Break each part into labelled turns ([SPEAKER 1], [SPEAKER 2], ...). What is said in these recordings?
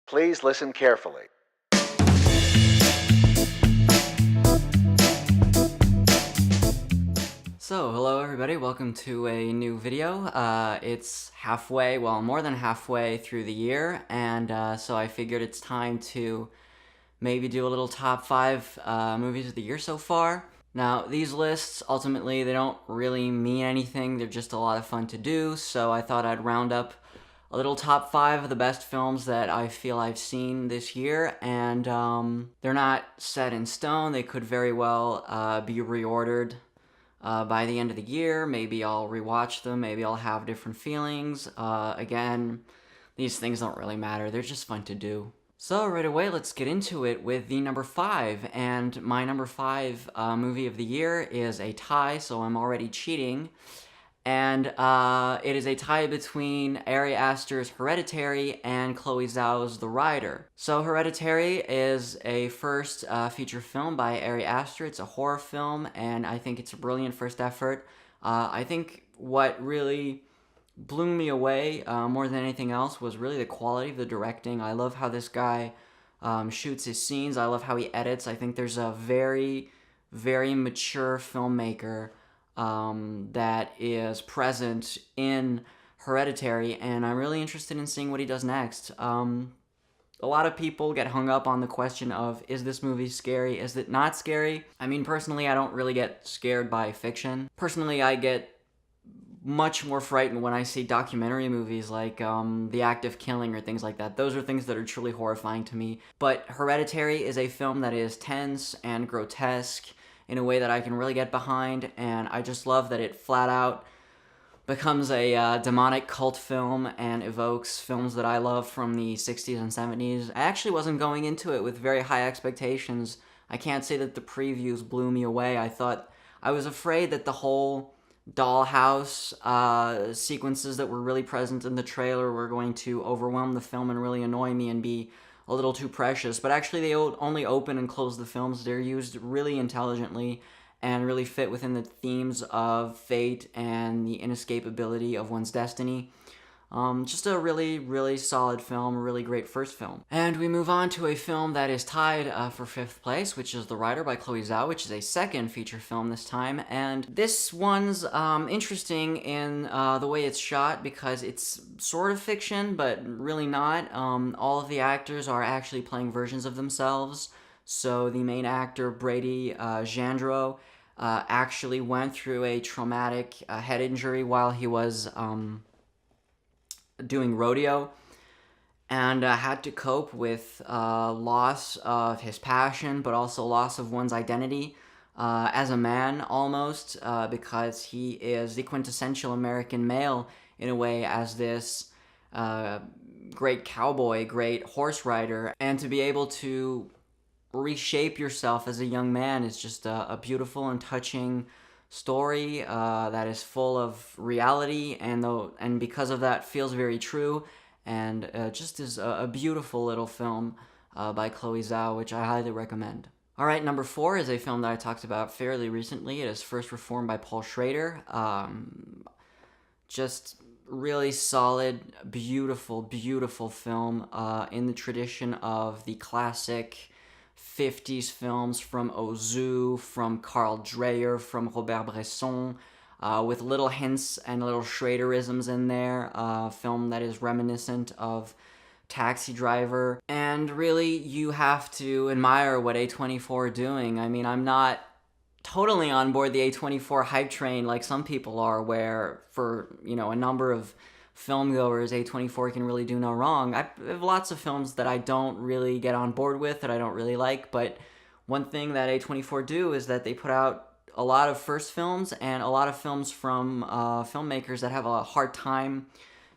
[SPEAKER 1] Please listen carefully.
[SPEAKER 2] So, hello everybody, welcome to a new video. It's halfway, well, more than halfway through the year, and so I figured it's time to maybe do a little top 5 movies of the year so far. Now, these lists, ultimately, they don't really mean anything, they're just a lot of fun to do, so I thought I'd round up a little top 5 of the best films that I feel I've seen this year, and they're not set in stone, they could very well be reordered by the end of the year. Maybe I'll rewatch them, maybe I'll have different feelings. Again, these things don't really matter, they're just fun to do. So right away, let's get into it with the number 5, and my number 5 movie of the year is a tie, so I'm already cheating. And it is a tie between Ari Aster's Hereditary and Chloe Zhao's The Rider. So Hereditary is a first feature film by Ari Aster. It's a horror film, and I think it's a brilliant first effort. I think what really blew me away more than anything else was really the quality of the directing. I love how this guy shoots his scenes. I love how he edits. I think there's a very, very mature filmmaker that is present in Hereditary, and I'm really interested in seeing what he does next. A lot of people get hung up on the question of, is this movie scary? Is it not scary? I mean, personally, I don't really get scared by fiction. Personally, I get much more frightened when I see documentary movies like The Act of Killing or things like that. Those are things that are truly horrifying to me. But Hereditary is a film that is tense and grotesque in a way that I can really get behind, and I just love that it flat out becomes a demonic cult film and evokes films that I love from the 60s and 70s. I actually wasn't going into it with very high expectations. I can't say that the previews blew me away. I was afraid that the whole dollhouse sequences that were really present in the trailer were going to overwhelm the film and really annoy me and be a little too precious, but actually they only open and close the films. They're used really intelligently and really fit within the themes of fate and the inescapability of one's destiny. Just a really, really solid film, a really great first film. And we move on to a film that is tied for 5th place, which is The Rider by Chloe Zhao, which is a second feature film this time. And this one's interesting in the way it's shot because it's sort of fiction, but really not. All of the actors are actually playing versions of themselves. So the main actor, Brady Jandreau, actually went through a traumatic head injury while he was doing rodeo, and had to cope with loss of his passion, but also loss of one's identity as a man, almost, because he is the quintessential American male in a way, as this great cowboy, great horse rider, and to be able to reshape yourself as a young man is just a beautiful and touching story that is full of reality, and because of that feels very true, and just is a beautiful little film by Chloe Zhao, which I highly recommend. Alright, number 4 is a film that I talked about fairly recently. It is First Reformed by Paul Schrader. Just really solid, beautiful, beautiful film in the tradition of the classic 50s films from Ozu, from Carl Dreyer, from Robert Bresson, with little hints and little Schraderisms in there. A film that is reminiscent of Taxi Driver. And really, you have to admire what A24 are doing. I mean, I'm not totally on board the A24 hype train like some people are, where for, a number of film goers, A24 can really do no wrong. I have lots of films that I don't really get on board with, that I don't really like, but one thing that A24 do is that they put out a lot of first films and a lot of films from filmmakers that have a hard time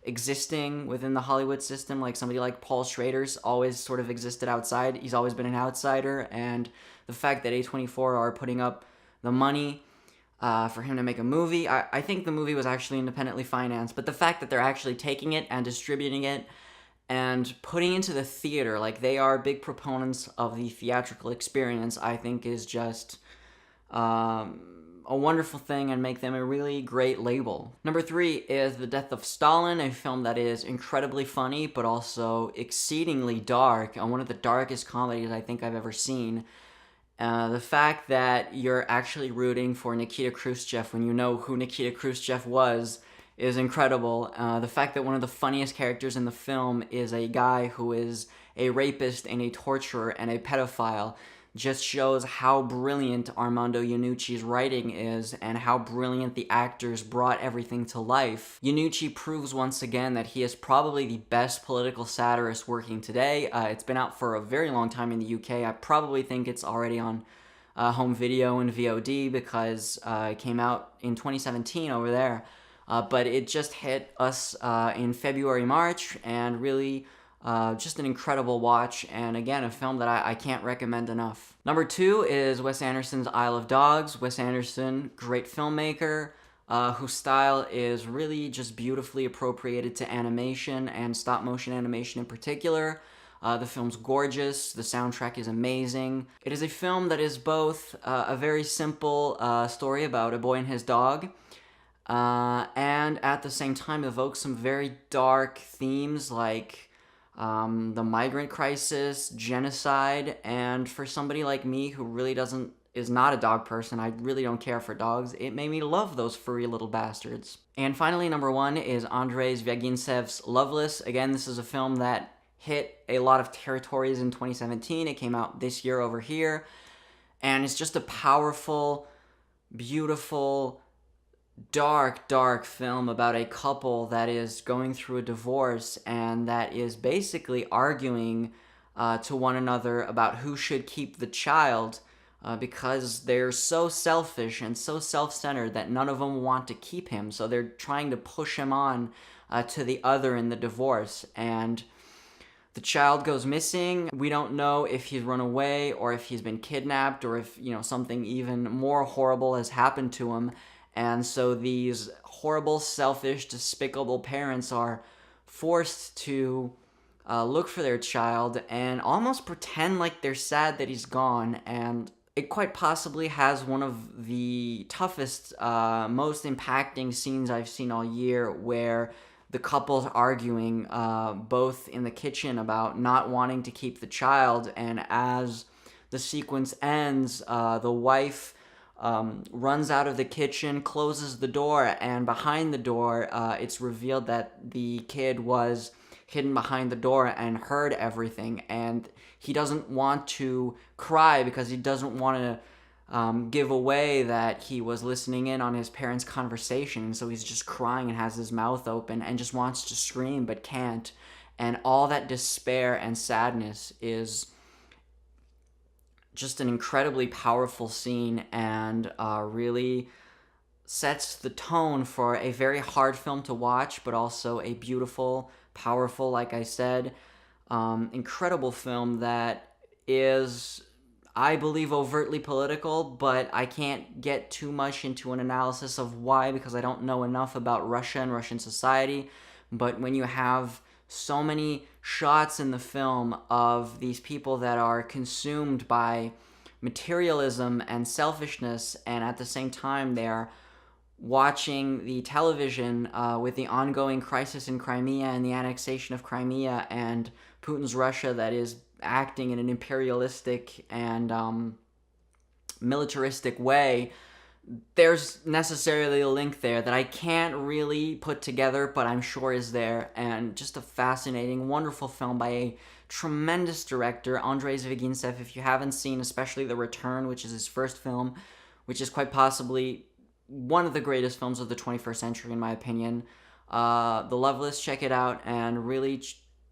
[SPEAKER 2] existing within the Hollywood system, like somebody like Paul Schrader's always sort of existed outside. He's always been an outsider, and the fact that A24 are putting up the money for him to make a movie. I think the movie was actually independently financed, but the fact that they're actually taking it and distributing it and putting it into the theater, like they are big proponents of the theatrical experience, I think is just a wonderful thing and make them a really great label. Number 3 is The Death of Stalin, a film that is incredibly funny but also exceedingly dark, and one of the darkest comedies I think I've ever seen. The fact that you're actually rooting for Nikita Khrushchev when you know who Nikita Khrushchev was is incredible. The fact that one of the funniest characters in the film is a guy who is a rapist and a torturer and a pedophile just shows how brilliant Armando Iannucci's writing is and how brilliant the actors brought everything to life. Iannucci proves once again that he is probably the best political satirist working today. It's been out for a very long time in the UK. I probably think it's already on home video and VOD because it came out in 2017 over there. But it just hit us in February, March, and really just an incredible watch, and again, a film that I can't recommend enough. Number 2 is Wes Anderson's Isle of Dogs. Wes Anderson, great filmmaker, whose style is really just beautifully appropriated to animation and stop-motion animation in particular. The film's gorgeous, the soundtrack is amazing. It is a film that is both a very simple story about a boy and his dog, and at the same time evokes some very dark themes like the migrant crisis, genocide, and for somebody like me who really is not a dog person, I really don't care for dogs, it made me love those furry little bastards. And finally, number 1 is Andrei Zvyagintsev's Loveless. Again, this is a film that hit a lot of territories in 2017. It came out this year over here, and it's just a powerful, beautiful, dark film about a couple that is going through a divorce and that is basically arguing to one another about who should keep the child because they're so selfish and so self-centered that none of them want to keep him, so they're trying to push him on to the other in the divorce. And the child goes missing. We don't know if he's run away or if he's been kidnapped or if, something even more horrible has happened to him. And so these horrible, selfish, despicable parents are forced to look for their child and almost pretend like they're sad that he's gone. And it quite possibly has one of the toughest, most impacting scenes I've seen all year, where the couple's arguing both in the kitchen about not wanting to keep the child, and as the sequence ends, the wife runs out of the kitchen, closes the door, and behind the door, it's revealed that the kid was hidden behind the door and heard everything, and he doesn't want to cry because he doesn't want to give away that he was listening in on his parents' conversation, so he's just crying and has his mouth open and just wants to scream but can't, and all that despair and sadness is just an incredibly powerful scene, and really sets the tone for a very hard film to watch, but also a beautiful, powerful, like I said, incredible film that is, I believe, overtly political, but I can't get too much into an analysis of why because I don't know enough about Russia and Russian society. But when you have so many shots in the film of these people that are consumed by materialism and selfishness, and at the same time they are watching the television with the ongoing crisis in Crimea and the annexation of Crimea and Putin's Russia that is acting in an imperialistic and militaristic way, there's necessarily a link there that I can't really put together, but I'm sure is there. And just a fascinating, wonderful film by a tremendous director, Andrei Zvyagintsev. If you haven't seen especially The Return, which is his first film, which is quite possibly one of the greatest films of the 21st century in my opinion, The Loveless, check it out, and really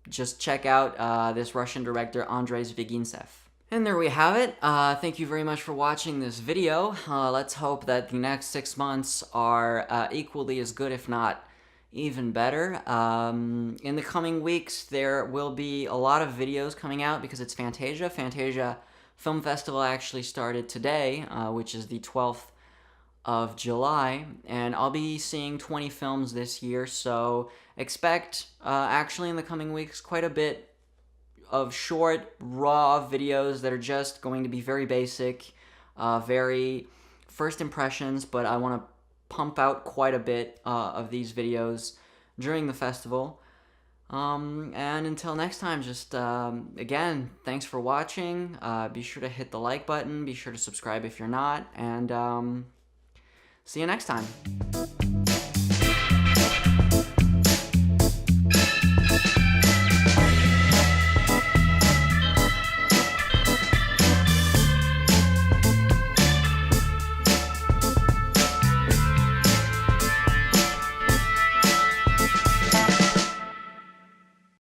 [SPEAKER 2] just check out this Russian director, Andrei Zvyagintsev. And there we have it. Thank you very much for watching this video. Let's hope that the next 6 months are equally as good, if not even better. In the coming weeks, there will be a lot of videos coming out because it's Fantasia. Fantasia Film Festival actually started today, which is the 12th of July, and I'll be seeing 20 films this year, so expect, actually in the coming weeks, quite a bit of short, raw videos that are just going to be very basic, very first impressions, but I want to pump out quite a bit of these videos during the festival. And until next time, just again, thanks for watching. Be sure to hit the like button. Be sure to subscribe if you're not. And see you next time.